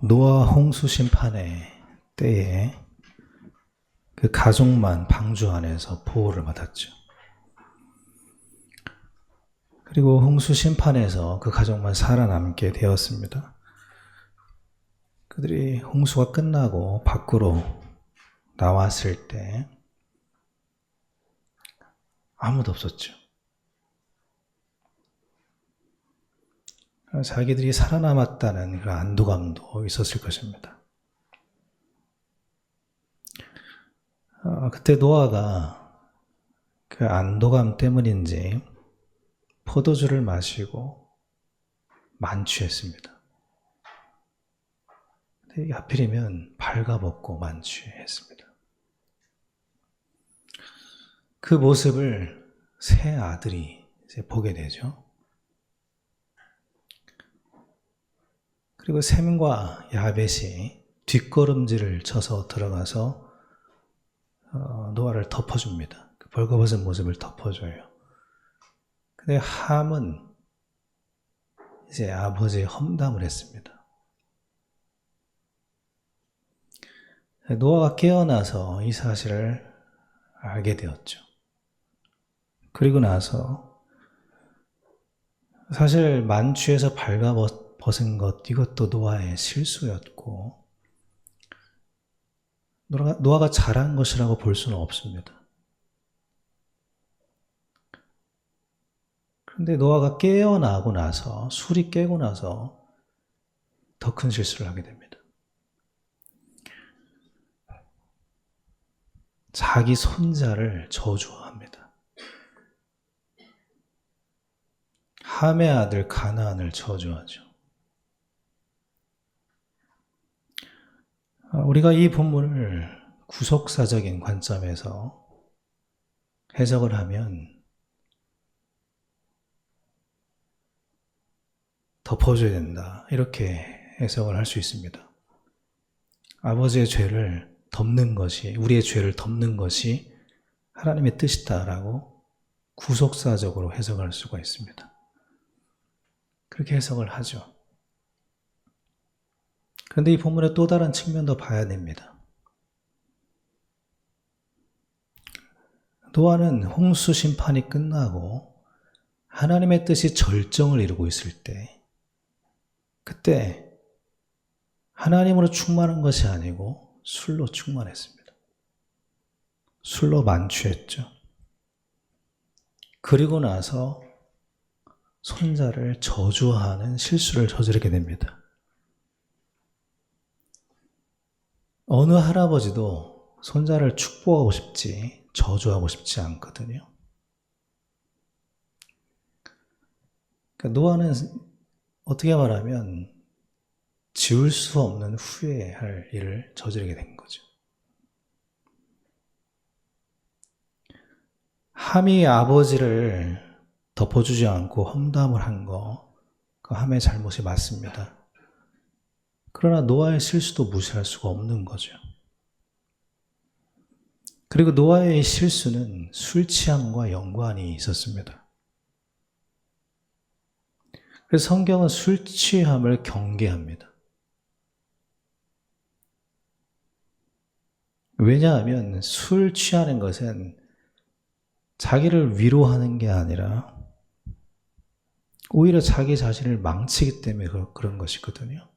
노아 홍수 심판의 때에 그 가족만 방주 안에서 보호를 받았죠. 그리고 홍수 심판에서 그 가족만 살아남게 되었습니다. 그들이 홍수가 끝나고 밖으로 나왔을 때 아무도 없었죠. 자기들이 살아남았다는 그런 안도감도 있었을 것입니다. 그때 노아가 그 안도감 때문인지 포도주를 마시고 만취했습니다. 근데 하필이면 발가벗고 만취했습니다. 그 모습을 세 아들이 이제 보게 되죠. 그리고 셈과 야벳이 뒷걸음질을 쳐서 들어가서 노아를 덮어줍니다. 그 벌거벗은 모습을 덮어줘요. 근데 함은 이제 아버지의 험담을 했습니다. 노아가 깨어나서 이 사실을 알게 되었죠. 그리고 나서 사실 만취해서 발가벗은 것, 이것도 노아의 실수였고 노아가 잘한 것이라고 볼 수는 없습니다. 그런데 노아가 깨어나고 나서, 술이 깨고 나서 더 큰 실수를 하게 됩니다. 자기 손자를 저주합니다. 함의 아들 가나안을 저주하죠. 우리가 이 본문을 구속사적인 관점에서 해석을 하면 덮어줘야 된다, 이렇게 해석을 할 수 있습니다. 아버지의 죄를 덮는 것이, 우리의 죄를 덮는 것이 하나님의 뜻이다라고 구속사적으로 해석할 수가 있습니다. 그렇게 해석을 하죠. 그런데 이 본문의 또 다른 측면도 봐야 됩니다. 노아는 홍수 심판이 끝나고 하나님의 뜻이 절정을 이루고 있을 때, 그때 하나님으로 충만한 것이 아니고 술로 충만했습니다. 술로 만취했죠. 그리고 나서 손자를 저주하는 실수를 저지르게 됩니다. 어느 할아버지도 손자를 축복하고 싶지 저주하고 싶지 않거든요. 그러니까 노아는 어떻게 말하면 지울 수 없는 후회할 일을 저지르게 된 거죠. 함이 아버지를 덮어주지 않고 험담을 한 거, 그 함의 잘못이 맞습니다. 그러나 노아의 실수도 무시할 수가 없는 거죠. 그리고 노아의 실수는 술 취함과 연관이 있었습니다. 그래서 성경은 술 취함을 경계합니다. 왜냐하면 술 취하는 것은 자기를 위로하는 게 아니라 오히려 자기 자신을 망치기 때문에 그런 것이거든요.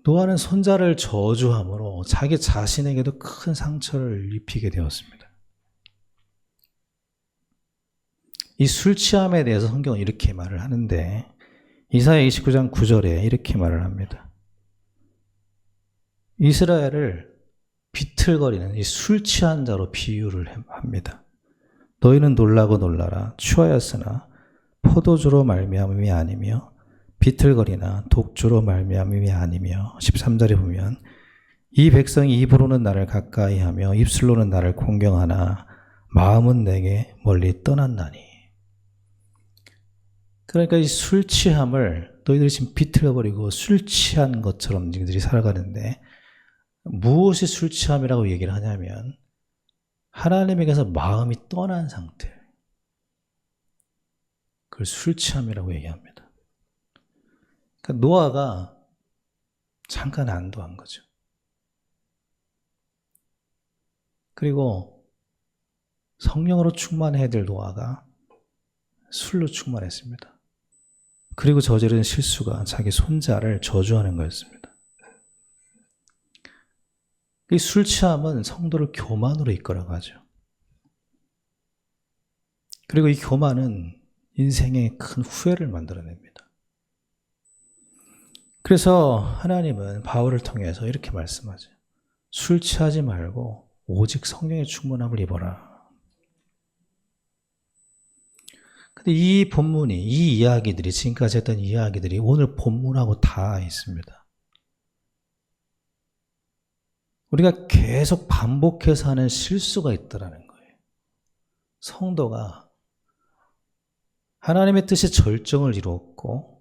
노아는 손자를 저주함으로 자기 자신에게도 큰 상처를 입히게 되었습니다. 이 술 취함에 대해서 성경은 이렇게 말을 하는데, 이사야 29장 9절에 이렇게 말을 합니다. 이스라엘을 비틀거리는 이 술 취한 자로 비유를 합니다. 너희는 놀라고 놀라라. 취하였으나 포도주로 말미암음이 아니며 비틀거리나 독주로 말미암음이 아니며. 13절에 보면 이 백성이 입으로는 나를 가까이하며 입술로는 나를 공경하나 마음은 내게 멀리 떠났나니. 그러니까 이 술 취함을 너희들이 지금 비틀어버리고 술 취한 것처럼 너희들이 살아가는데, 무엇이 술 취함이라고 얘기를 하냐면 하나님에게서 마음이 떠난 상태, 그걸 술 취함이라고 얘기합니다. 그러니까 노아가 잠깐 안도한 거죠. 그리고 성령으로 충만해야 될 노아가 술로 충만했습니다. 그리고 저지른 실수가 자기 손자를 저주하는 거였습니다. 이 술 취함은 성도를 교만으로 이끌어가죠. 그리고 이 교만은 인생에 큰 후회를 만들어냅니다. 그래서 하나님은 바울을 통해서 이렇게 말씀하죠. 술 취하지 말고 오직 성령의 충만함을 입어라. 근데 이 본문이, 이 이야기들이, 지금까지 했던 이야기들이 오늘 본문하고 다 있습니다. 우리가 계속 반복해서 하는 실수가 있다라는 거예요. 성도가 하나님의 뜻이 절정을 이루었고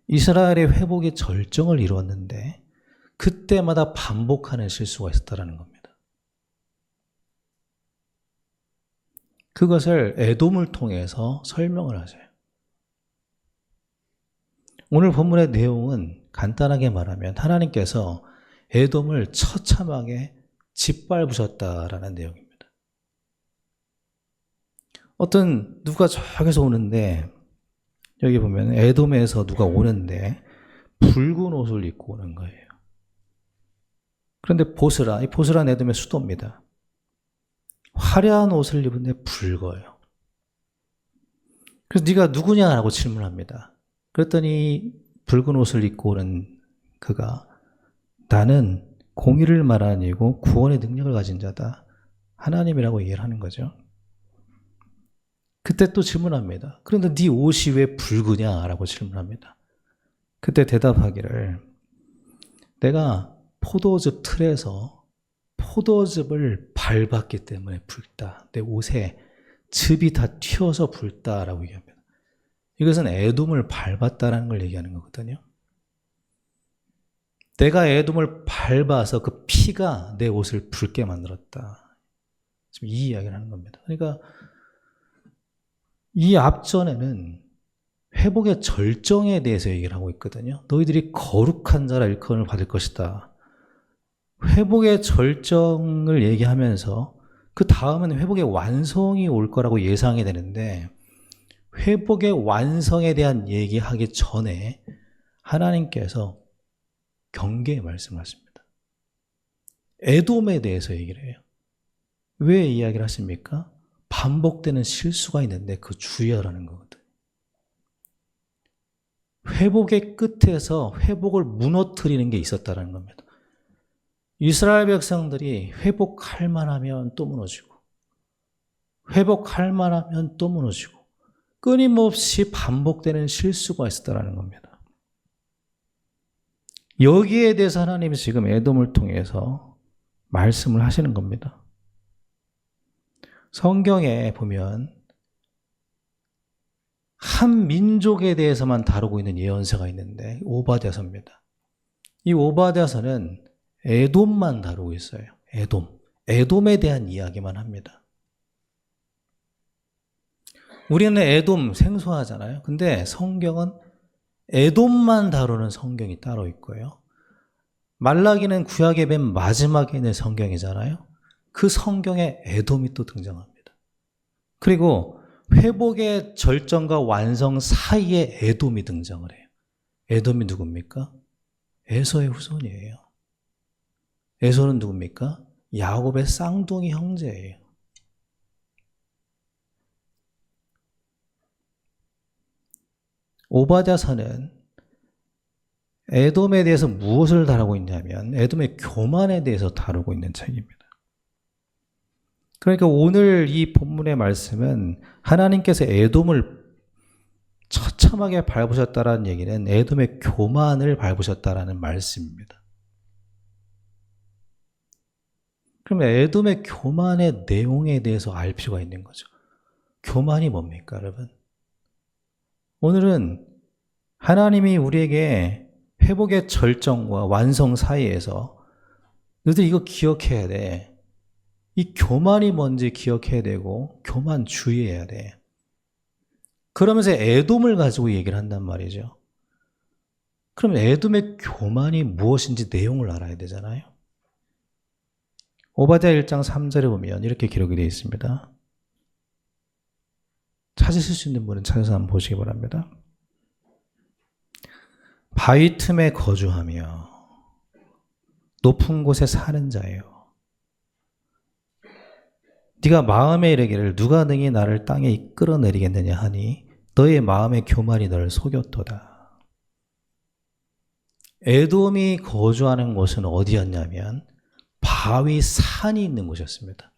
이스라엘의 회복이 절정을 이루었는데 그때마다 반복하는 실수가 있었다라는 겁니다. 그것을 에돔을 통해서 설명을 하세요. 오늘 본문의 내용은 간단하게 말하면 하나님께서 에돔을 처참하게 짓밟으셨다라는 내용입니다. 어떤 누가 저기서 오는데 여기 보면 에돔에서 누가 오는데 붉은 옷을 입고 오는 거예요. 그런데 보스라, 이 보스라는 에돔의 수도입니다. 화려한 옷을 입은데 붉어요. 그래서 네가 누구냐라고 질문합니다. 그랬더니 붉은 옷을 입고 오는 그가 나는 공의를 말하는 이고 구원의 능력을 가진 자다. 하나님이라고 얘기를 하는 거죠. 그때 또 질문합니다. 그런데 네 옷이 왜 붉으냐라고 질문합니다. 그때 대답하기를 내가 포도즙 틀에서 포도즙을 밟았기 때문에 붉다. 내 옷에 즙이 다 튀어서 붉다라고 얘기합니다. 이것은 에돔을 밟았다라는 걸 얘기하는 거거든요. 내가 에돔을 밟아서 그 피가 내 옷을 붉게 만들었다. 지금 이 이야기를 하는 겁니다. 그러니까 이 앞전에는 회복의 절정에 대해서 얘기를 하고 있거든요. 너희들이 거룩한 자라 일컬음을 받을 것이다. 회복의 절정을 얘기하면서 그 다음은 회복의 완성이 올 거라고 예상이 되는데 회복의 완성에 대한 얘기하기 전에 하나님께서 경계의 말씀을 하십니다. 에돔에 대해서 얘기를 해요. 왜 이야기를 하십니까? 반복되는 실수가 있는데 그 주의하라는 거거든요. 회복의 끝에서 회복을 무너뜨리는 게 있었다는 겁니다. 이스라엘 백성들이 회복할 만하면 또 무너지고 회복할 만하면 또 무너지고 끊임없이 반복되는 실수가 있었다는 겁니다. 여기에 대해서 하나님이 지금 에돔을 통해서 말씀을 하시는 겁니다. 성경에 보면 한 민족에 대해서만 다루고 있는 예언서가 있는데 오바댜서입니다. 이 오바댜서는 에돔만 다루고 있어요. 에돔에 대한 이야기만 합니다. 우리는 에돔 생소하잖아요. 근데 성경은 에돔만 다루는 성경이 따로 있고요. 말라기는 구약의 맨 마지막에 있는 성경이잖아요. 그 성경에 에돔이 또 등장합니다. 그리고 회복의 절정과 완성 사이에 에돔이 등장을 해요. 에돔이 누굽니까? 에서의 후손이에요. 에서는 누굽니까? 야곱의 쌍둥이 형제예요. 오바댜서는 에돔에 대해서 무엇을 다루고 있냐면 에돔의 교만에 대해서 다루고 있는 책입니다. 그러니까 오늘 이 본문의 말씀은 하나님께서 에돔을 처참하게 밟으셨다라는 얘기는 에돔의 교만을 밟으셨다라는 말씀입니다. 그러면 에돔의 교만의 내용에 대해서 알 필요가 있는 거죠. 교만이 뭡니까, 여러분? 오늘은 하나님이 우리에게 회복의 절정과 완성 사이에서 너희들 이거 기억해야 돼. 이 교만이 뭔지 기억해야 되고 교만 주의해야 돼. 그러면서 에돔을 가지고 얘기를 한단 말이죠. 그럼 에돔의 교만이 무엇인지 내용을 알아야 되잖아요. 오바댜 1장 3절에 보면 이렇게 기록이 되어 있습니다. 찾으실 수 있는 분은 찾아서 한번 보시기 바랍니다. 바위 틈에 거주하며 높은 곳에 사는 자예요. 네가 마음에 이르기를 누가 능히 나를 땅에 이끌어 내리겠느냐 하니 너의 마음의 교만이 너를 속였도다. 에돔이 거주하는 곳은 어디였냐면 바위 산이 있는 곳이었습니다.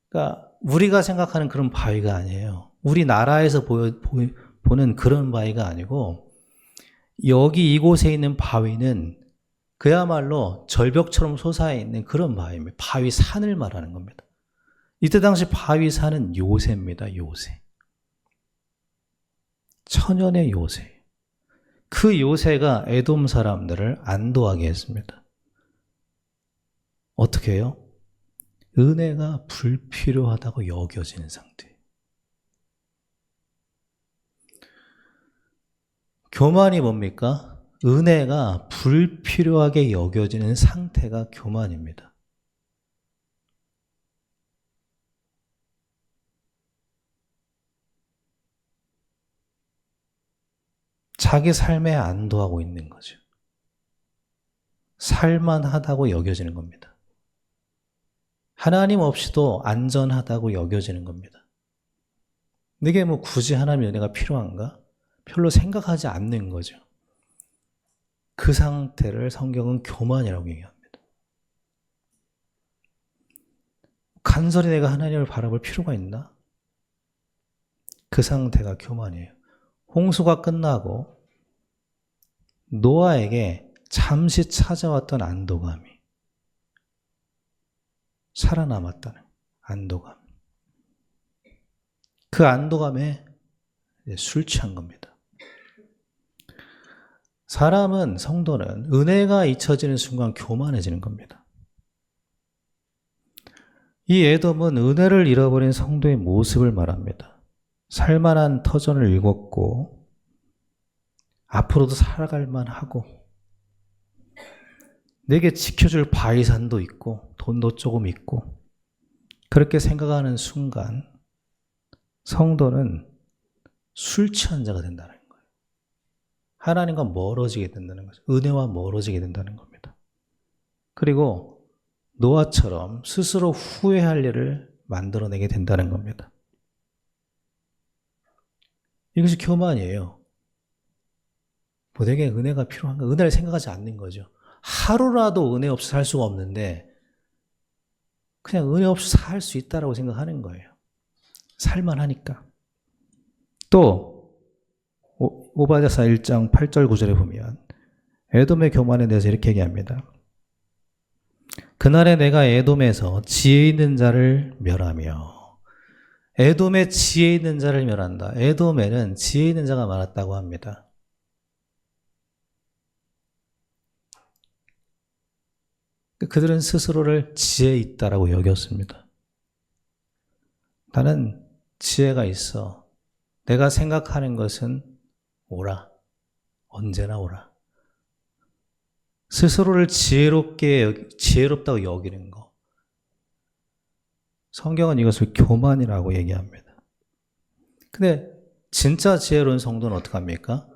그러니까 우리가 생각하는 그런 바위가 아니에요. 우리나라에서 보는 그런 바위가 아니고 여기 이곳에 있는 바위는 그야말로 절벽처럼 솟아있는 그런 바위입니다. 바위 산을 말하는 겁니다. 이때 당시 바위 산은 요새입니다. 요새. 천연의 요새. 그 요새가 에돔 사람들을 안도하게 했습니다. 어떻게 해요? 은혜가 불필요하다고 여겨지는 상태. 교만이 뭡니까? 은혜가 불필요하게 여겨지는 상태가 교만입니다. 자기 삶에 안도하고 있는 거죠. 살만하다고 여겨지는 겁니다. 하나님 없이도 안전하다고 여겨지는 겁니다. 내게 뭐 굳이 하나님의 은혜가 필요한가? 별로 생각하지 않는 거죠. 그 상태를 성경은 교만이라고 얘기합니다. 간절히 내가 하나님을 바라볼 필요가 있나? 그 상태가 교만이에요. 홍수가 끝나고 노아에게 잠시 찾아왔던 안도감이 살아남았다는 안도감. 그 안도감에 술 취한 겁니다. 사람은, 성도는 은혜가 잊혀지는 순간 교만해지는 겁니다. 이 에돔은 은혜를 잃어버린 성도의 모습을 말합니다. 살만한 터전을 읽었고 앞으로도 살아갈 만하고 내게 지켜줄 바위산도 있고 돈도 조금 있고 그렇게 생각하는 순간 성도는 술 취한 자가 된다는 거예요. 하나님과 멀어지게 된다는 거죠. 은혜와 멀어지게 된다는 겁니다. 그리고 노아처럼 스스로 후회할 일을 만들어내게 된다는 겁니다. 이것이 교만이에요. 뭐 내게 은혜가 필요한가? 은혜를 생각하지 않는 거죠. 하루라도 은혜 없이 살 수가 없는데 그냥 은혜 없이 살 수 있다라고 생각하는 거예요. 살만하니까. 또 오바댜서 1장 8절 9절에 보면 에돔의 교만에 대해서 이렇게 얘기합니다. 그날에 내가 에돔에서 지혜 있는 자를 멸하며 에돔에 지혜 있는 자를 멸한다. 에돔에는 지혜 있는 자가 많았다고 합니다. 그들은 스스로를 지혜 있다라고 여겼습니다. 나는 지혜가 있어. 내가 생각하는 것은 옳아. 언제나 옳아. 스스로를 지혜롭다고 여기는 거. 성경은 이것을 교만이라고 얘기합니다. 근데 진짜 지혜로운 성도는 어떻게 합니까?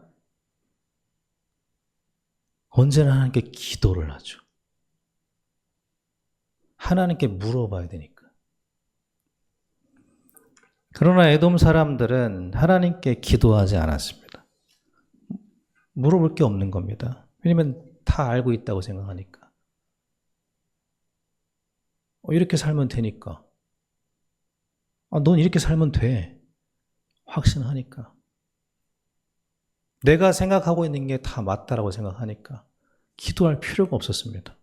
언제나 하나님께 기도를 하죠. 하나님께 물어봐야 되니까. 그러나 에돔 사람들은 하나님께 기도하지 않았습니다. 물어볼 게 없는 겁니다. 왜냐하면 다 알고 있다고 생각하니까. 이렇게 살면 되니까. 넌 이렇게 살면 돼. 확신하니까. 내가 생각하고 있는 게 다 맞다라고 생각하니까 기도할 필요가 없었습니다.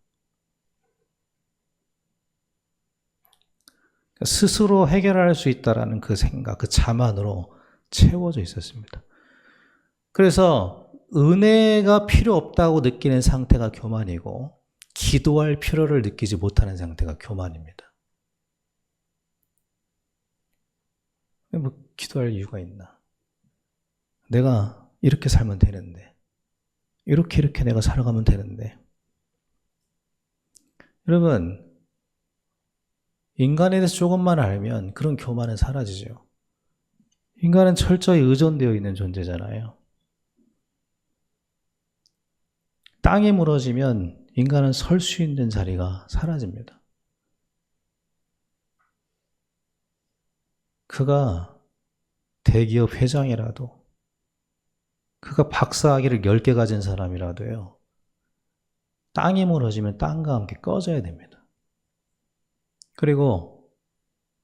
스스로 해결할 수 있다라는 그 생각, 그 자만으로 채워져 있었습니다. 그래서 은혜가 필요 없다고 느끼는 상태가 교만이고 기도할 필요를 느끼지 못하는 상태가 교만입니다. 뭐 기도할 이유가 있나? 내가 이렇게 살면 되는데 이렇게 내가 살아가면 되는데. 여러분, 인간에 대해서 조금만 알면 그런 교만은 사라지죠. 인간은 철저히 의존되어 있는 존재잖아요. 땅이 무너지면 인간은 설 수 있는 자리가 사라집니다. 그가 대기업 회장이라도, 그가 박사학위를 10개 가진 사람이라도요, 땅이 무너지면 땅과 함께 꺼져야 됩니다. 그리고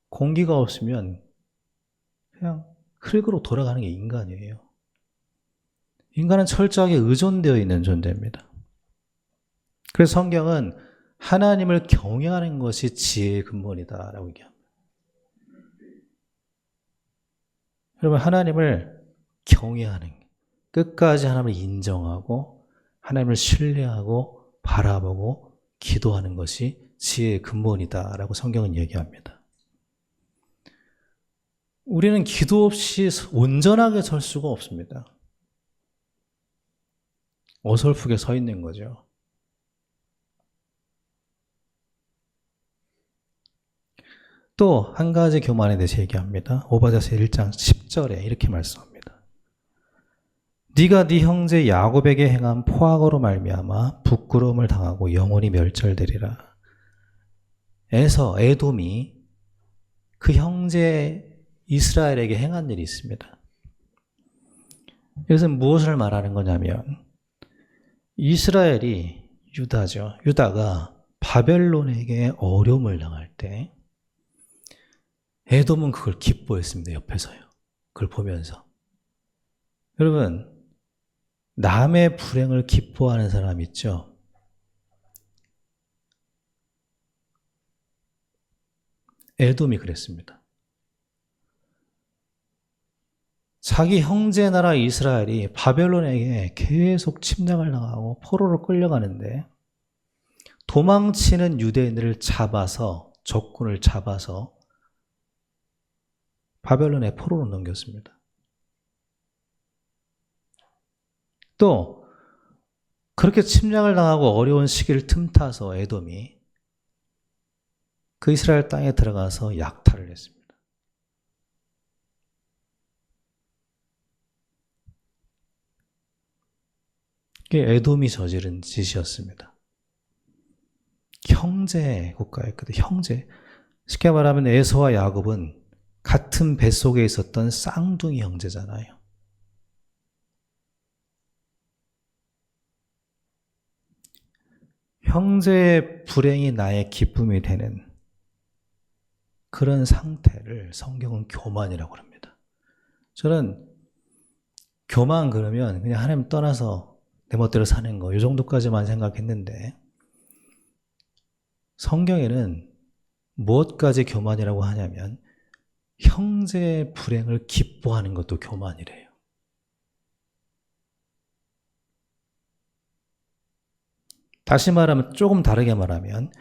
공기가 없으면 그냥 흙으로 돌아가는 게 인간이에요. 인간은 철저하게 의존되어 있는 존재입니다. 그래서 성경은 하나님을 경외하는 것이 지혜의 근본이다라고 얘기합니다. 여러분, 하나님을 경외하는, 끝까지 하나님을 인정하고 하나님을 신뢰하고 바라보고 기도하는 것이 지혜의 근본이다라고 성경은 얘기합니다. 우리는 기도 없이 온전하게 설 수가 없습니다. 어설프게 서 있는 거죠. 또 한 가지 교만에 대해서 얘기합니다. 오바댜서 1장 10절에 이렇게 말씀합니다. 네가 네 형제 야곱에게 행한 포악으로 말미암아 부끄러움을 당하고 영원히 멸절되리라. 에돔이 그 형제 이스라엘에게 행한 일이 있습니다. 이것은 무엇을 말하는 거냐면, 이스라엘이 유다죠. 유다가 바벨론에게 어려움을 당할 때 에돔은 그걸 기뻐했습니다. 옆에서요. 그걸 보면서. 여러분, 남의 불행을 기뻐하는 사람 있죠? 에돔이 그랬습니다. 자기 형제 나라 이스라엘이 바벨론에게 계속 침략을 당하고 포로로 끌려가는데 도망치는 유대인들을 잡아서, 적군을 잡아서 바벨론의 포로로 넘겼습니다. 또 그렇게 침략을 당하고 어려운 시기를 틈타서 에돔이 그 이스라엘 땅에 들어가서 약탈을 했습니다. 그게 에돔이 저지른 짓이었습니다. 형제 국가였거든요. 형제. 쉽게 말하면 에서와 야곱은 같은 뱃속에 있었던 쌍둥이 형제잖아요. 형제의 불행이 나의 기쁨이 되는 그런 상태를 성경은 교만이라고 합니다. 저는 교만 그러면 그냥 하나님 떠나서 내 멋대로 사는 거, 이 정도까지만 생각했는데, 성경에는 무엇까지 교만이라고 하냐면 형제의 불행을 기뻐하는 것도 교만이래요. 다시 말하면, 조금 다르게 말하면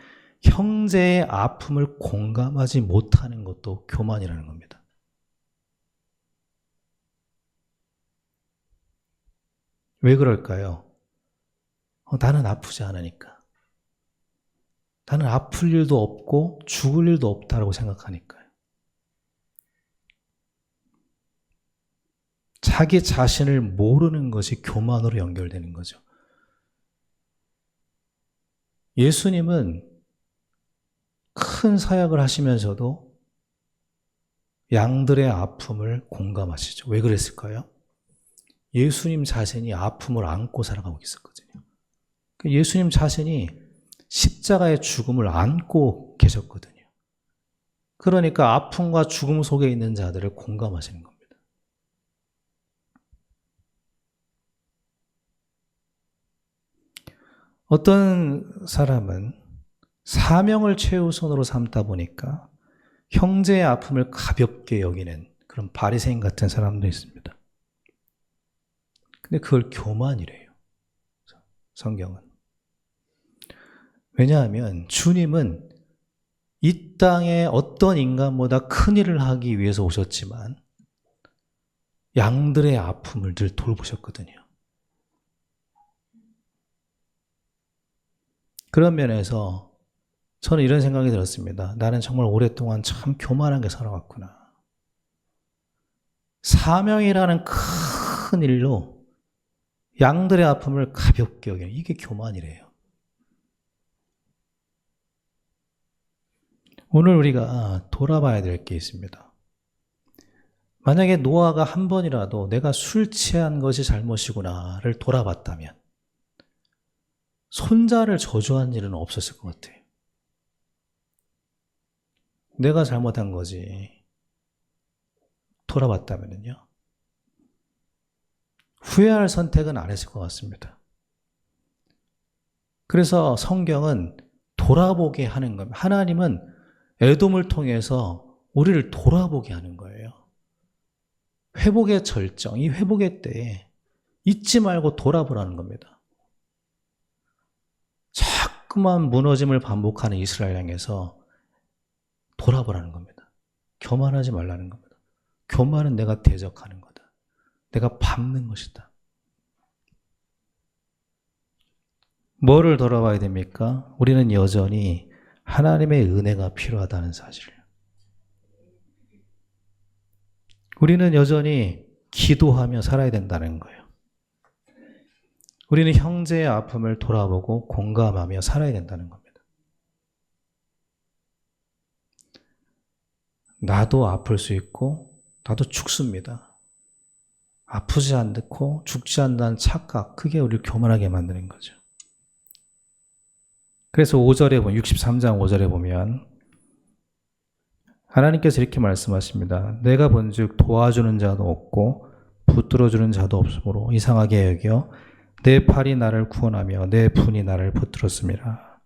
형제의 아픔을 공감하지 못하는 것도 교만이라는 겁니다. 왜 그럴까요? 나는 아프지 않으니까. 나는 아플 일도 없고 죽을 일도 없다라고 생각하니까요. 자기 자신을 모르는 것이 교만으로 연결되는 거죠. 예수님은 큰 사역을 하시면서도 양들의 아픔을 공감하시죠. 왜 그랬을까요? 예수님 자신이 아픔을 안고 살아가고 있었거든요. 예수님 자신이 십자가의 죽음을 안고 계셨거든요. 그러니까 아픔과 죽음 속에 있는 자들을 공감하시는 겁니다. 어떤 사람은 사명을 최우선으로 삼다 보니까 형제의 아픔을 가볍게 여기는 그런 바리새인 같은 사람도 있습니다. 근데 그걸 교만이래요. 성경은. 왜냐하면 주님은 이 땅에 어떤 인간보다 큰 일을 하기 위해서 오셨지만 양들의 아픔을 늘 돌보셨거든요. 그런 면에서 저는 이런 생각이 들었습니다. 나는 정말 오랫동안 참 교만하게 살아왔구나. 사명이라는 큰 일로 양들의 아픔을 가볍게 여기는, 이게 교만이래요. 오늘 우리가 돌아봐야 될 게 있습니다. 만약에 노아가 한 번이라도 내가 술 취한 것이 잘못이구나를 돌아봤다면 손자를 저주한 일은 없었을 것 같아요. 내가 잘못한 거지. 돌아봤다면요. 후회할 선택은 안 했을 것 같습니다. 그래서 성경은 돌아보게 하는 겁니다. 하나님은 에돔을 통해서 우리를 돌아보게 하는 거예요. 회복의 절정, 이 회복의 때에 잊지 말고 돌아보라는 겁니다. 자꾸만 무너짐을 반복하는 이스라엘 향해서 돌아보라는 겁니다. 교만하지 말라는 겁니다. 교만은 내가 대적하는 거다. 내가 밟는 것이다. 뭐를 돌아봐야 됩니까? 우리는 여전히 하나님의 은혜가 필요하다는 사실을. 우리는 여전히 기도하며 살아야 된다는 거예요. 우리는 형제의 아픔을 돌아보고 공감하며 살아야 된다는 겁니다. 나도 아플 수 있고 나도 죽습니다. 아프지 않고 죽지 않는다는 착각, 그게 우리를 교만하게 만드는 거죠. 그래서 5절에 보면, 63장 5절에 보면 하나님께서 이렇게 말씀하십니다. 내가 본즉 도와주는 자도 없고 붙들어주는 자도 없으므로 이상하게 여겨 내 팔이 나를 구원하며 내 분이 나를 붙들었습니다.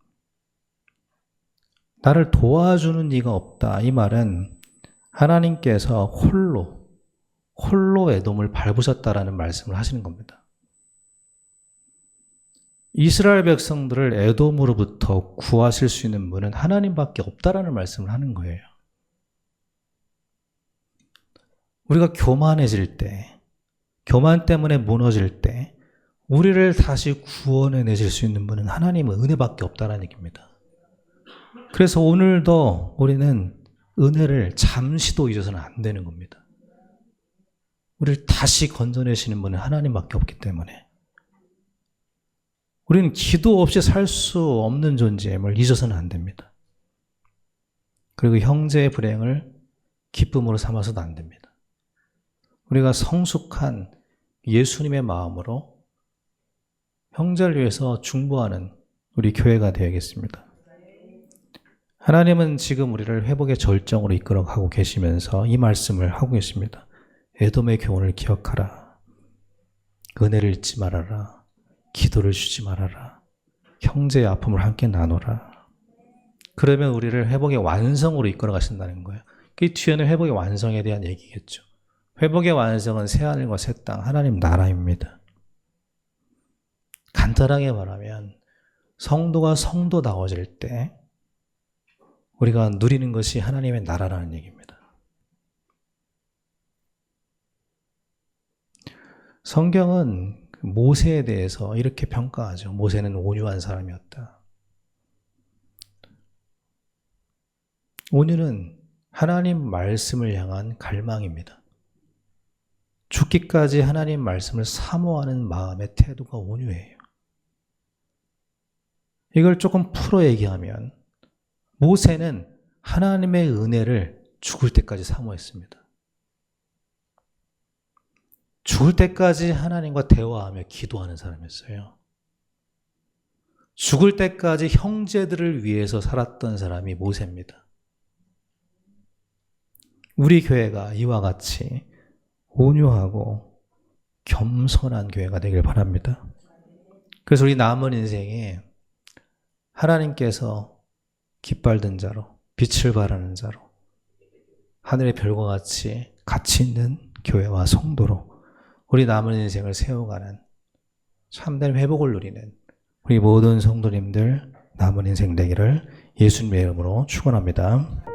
나를 도와주는 이가 없다. 이 말은 하나님께서 홀로 에돔을 밟으셨다라는 말씀을 하시는 겁니다. 이스라엘 백성들을 에돔으로부터 구하실 수 있는 분은 하나님밖에 없다라는 말씀을 하는 거예요. 우리가 교만해질 때, 교만 때문에 무너질 때 우리를 다시 구원해내실 수 있는 분은 하나님의 은혜밖에 없다는 얘기입니다. 그래서 오늘도 우리는 은혜를 잠시도 잊어서는 안 되는 겁니다. 우리를 다시 건져내시는 분은 하나님밖에 없기 때문에 우리는 기도 없이 살 수 없는 존재임을 잊어서는 안 됩니다. 그리고 형제의 불행을 기쁨으로 삼아서도 안 됩니다. 우리가 성숙한 예수님의 마음으로 형제를 위해서 중보하는 우리 교회가 되어야겠습니다. 하나님은 지금 우리를 회복의 절정으로 이끌어가고 계시면서 이 말씀을 하고 계십니다. 에돔의 교훈을 기억하라. 은혜를 잊지 말아라. 기도를 쉬지 말아라. 형제의 아픔을 함께 나누라. 그러면 우리를 회복의 완성으로 이끌어 가신다는 거예요. 그 뒤에는 회복의 완성에 대한 얘기겠죠. 회복의 완성은 새하늘과 새 땅, 하나님 나라입니다. 간단하게 말하면 성도가 성도다워질 때 우리가 누리는 것이 하나님의 나라라는 얘기입니다. 성경은 모세에 대해서 이렇게 평가하죠. 모세는 온유한 사람이었다. 온유는 하나님 말씀을 향한 갈망입니다. 죽기까지 하나님 말씀을 사모하는 마음의 태도가 온유해요. 이걸 조금 풀어 얘기하면 모세는 하나님의 은혜를 죽을 때까지 사모했습니다. 죽을 때까지 하나님과 대화하며 기도하는 사람이었어요. 죽을 때까지 형제들을 위해서 살았던 사람이 모세입니다. 우리 교회가 이와 같이 온유하고 겸손한 교회가 되길 바랍니다. 그래서 우리 남은 인생에 하나님께서 깃발 든 자로, 빛을 발하는 자로, 하늘의 별과 같이 가치 있는 교회와 성도로 우리 남은 인생을 세워가는 참된 회복을 누리는 우리 모든 성도님들 남은 인생 되기를 예수님의 이름으로 축원합니다.